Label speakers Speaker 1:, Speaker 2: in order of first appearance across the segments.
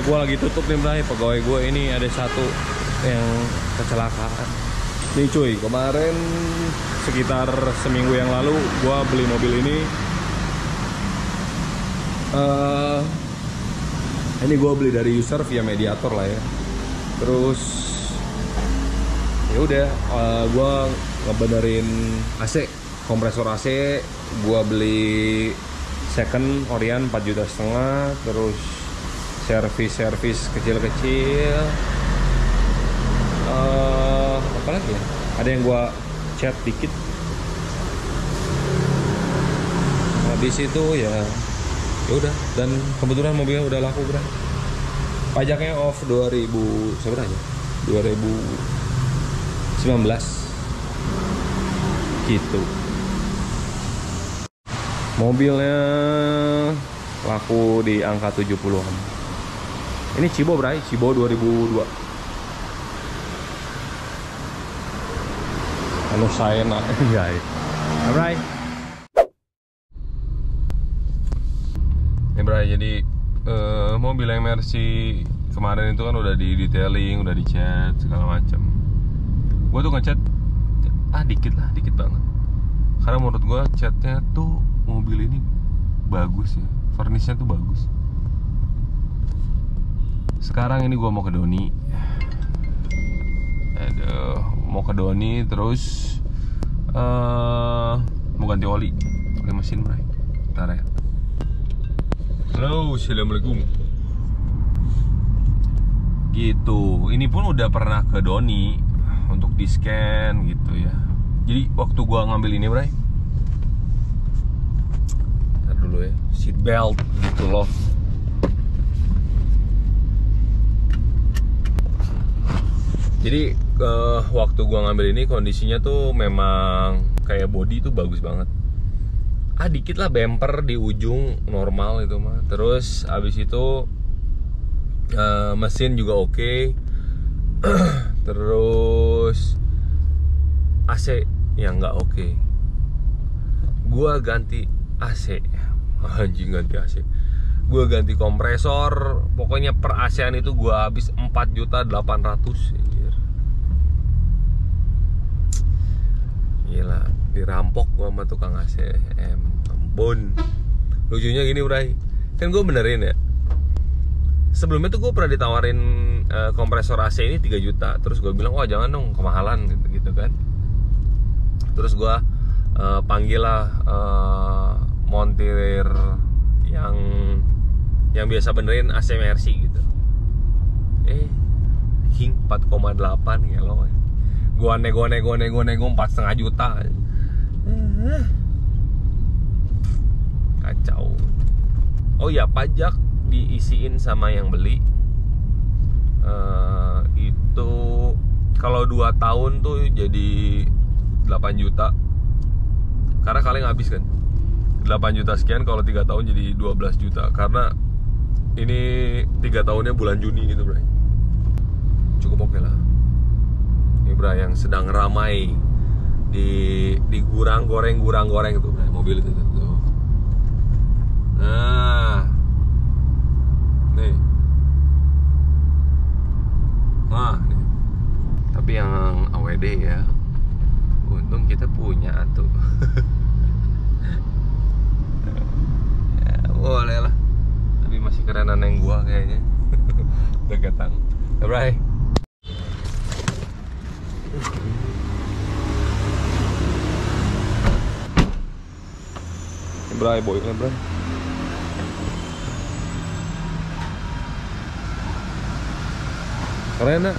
Speaker 1: gue lagi tutup nih Bray. Pegawai gue ini ada satu yang kecelakaan. Nih cuy, kemarin sekitar seminggu yang lalu gue beli mobil ini. Ini gue beli dari user via mediator lah ya. Terus ya udah, gue ngebenerin AC, kompresor AC. Gue beli second Orion 4,5 juta. Terus servis kecil-kecil. Apa lagi ya? Ada yang gue cat dikit. Habis itu ya udah, dan kebetulan mobilnya udah laku bro. Pajaknya off 2000 seberapa aja? 2019 gitu. Mobilnya laku di angka 70-an. Ini Cibo bray, Cibo 2002. Anu saya nak guys. Bray. Bray, jadi mobil yang Mercy kemarin itu kan udah di detailing, udah dicat segala macam. Gue tuh ngecat dikit banget. Karena menurut gue catnya tuh mobil ini bagus ya, varnisnya tuh bagus. Sekarang ini gue mau ke Doni. Mau ke Doni terus mau ganti oli mesin Bray. Bentar ya. Halo, assalamualaikum. Gitu. Ini pun udah pernah ke Doni untuk di scan gitu ya. Jadi waktu gua ngambil ini, Bray. Ntar dulu ya, seat belt gitu loh. Jadi waktu gua ngambil ini kondisinya tuh memang kayak body tuh bagus banget. Dikit lah bumper di ujung normal itu mah. Terus abis itu mesin juga oke. Terus AC yang nggak oke. Gua ganti AC, anjing ganti AC. Gua ganti kompresor. Pokoknya per AC-an itu gua habis 4.800.000 anjir. Gila, dirampok gua sama tukang AC. Ampun. Lucunya gini Bray, kan gue benerin ya. Sebelumnya tuh gue pernah ditawarin kompresor AC ini 3 juta. Terus gue bilang, wah jangan dong, kemahalan gitu kan. Terus gue panggil lah montir yang biasa benerin AC Mercy gitu. King 4,8 ya loh. Gue nego 4,5 juta. Kacau. Oh ya, pajak diisiin sama yang beli. Itu kalau 2 tahun tuh jadi 8 juta. Karena kalian habis kan 8 juta sekian, kalau 3 tahun jadi 12 juta. Karena ini 3 tahunnya bulan Juni gitu Bray. Cukup oke lah. Ini Bray yang sedang ramai di gurang goreng itu Bray, mobil itu tuh. Nah, nih, nih. Tapi yang AWD ya, untung kita punya tuh. Ya, boleh lah. Tapi masih kerenan yang gua kayaknya. Deketang. Bye. Bray, boy, Bray. Keren ya,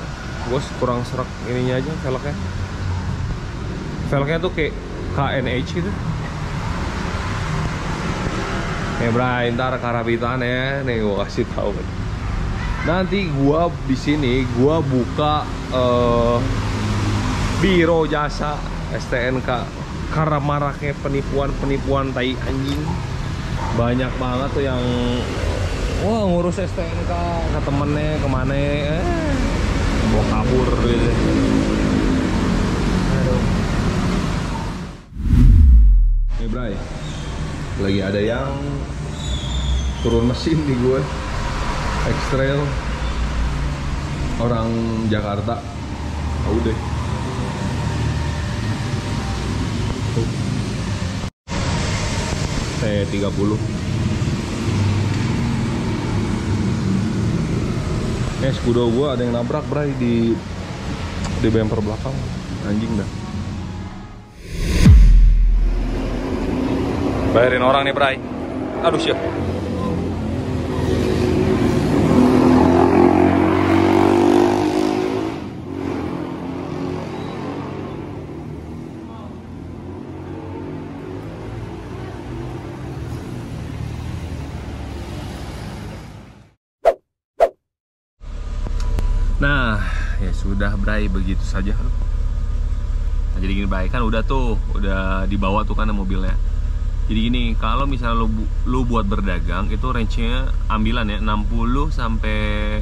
Speaker 1: bos, kurang serak ininya aja, velgnya tuh kayak KNH gitu. Bray, ntar karabitan ya, nih gua kasih tahu. Nanti gua di sini gua buka biro jasa STNK karena maraknya penipuan tai anjing. Banyak banget tuh yang ngurus STNK ke temennya kemana mau kabur gitu. Aduh. Bray, lagi ada yang turun mesin di gue. X-Trail orang Jakarta. Udah. T30. Skudo gua ada yang nabrak, Bray, di bumper belakang. Anjing dah. Bayarin orang nih, Bray. Aduh, siap. Nah, ya sudah, Bray, begitu saja. Nah, jadi gini, Bray, kan udah dibawa tuh kan mobilnya. Jadi gini, kalau misalnya lu buat berdagang itu range-nya ambilan ya 60 sampai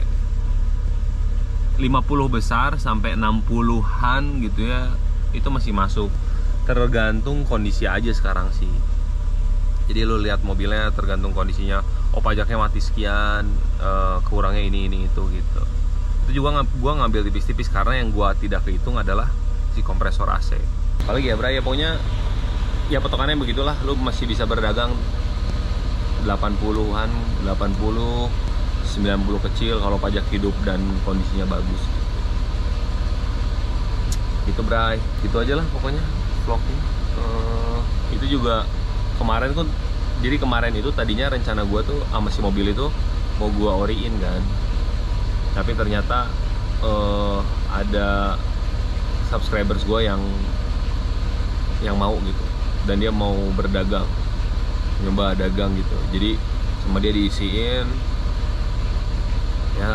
Speaker 1: 50 besar sampai 60-an gitu ya. Itu masih masuk. Tergantung kondisi aja sekarang sih. Jadi lu lihat mobilnya tergantung kondisinya. Oh, pajaknya mati sekian, kurangnya ini itu gitu. Itu juga gua ngambil tipis-tipis karena yang gua tidak kehitung adalah si kompresor AC. Apalagi ya, Bray, ya pokoknya ya patokannya begitulah. Lu masih bisa berdagang 80-an, 80, 90 kecil kalau pajak hidup dan kondisinya bagus. Gitu, Bray. Gitu aja lah pokoknya vlognya. Itu juga kemarin kan, jadi kemarin itu tadinya rencana gua tuh sama si mobil itu mau gua oriin kan. Tapi ternyata ada subscribers gue yang mau gitu, dan dia mau berdagang, nyoba dagang gitu. Jadi sama dia diisiin, ya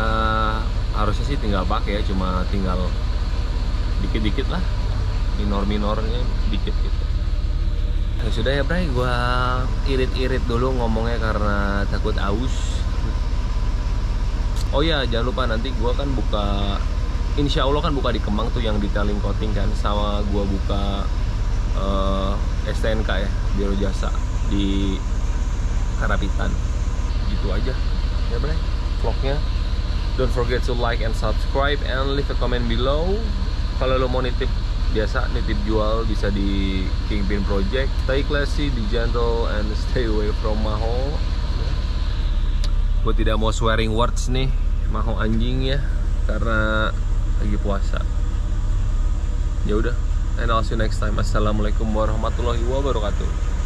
Speaker 1: harusnya sih tinggal pakai ya, cuma tinggal dikit-dikit lah, minor-minornya dikit gitu. Ya sudah ya, Bray, gue irit-irit dulu ngomongnya karena takut aus. Oh ya, jangan lupa nanti gua kan buka, insya Allah kan buka di Kemang tuh yang detailing coating kan, sama gua buka STNK ya, Biro Jasa di Karapitan. Gitu aja ya, Bray, vlognya. Don't forget to like and subscribe and leave a comment below. Kalau lo mau nitip, biasa nitip jual bisa di Kingpin Project. Stay classy, be gentle, and stay away from Maho. Gue tidak mau swearing words nih, Maho anjing ya, karena lagi puasa. Ya udah, and I'll see you next time. Assalamualaikum warahmatullahi wabarakatuh.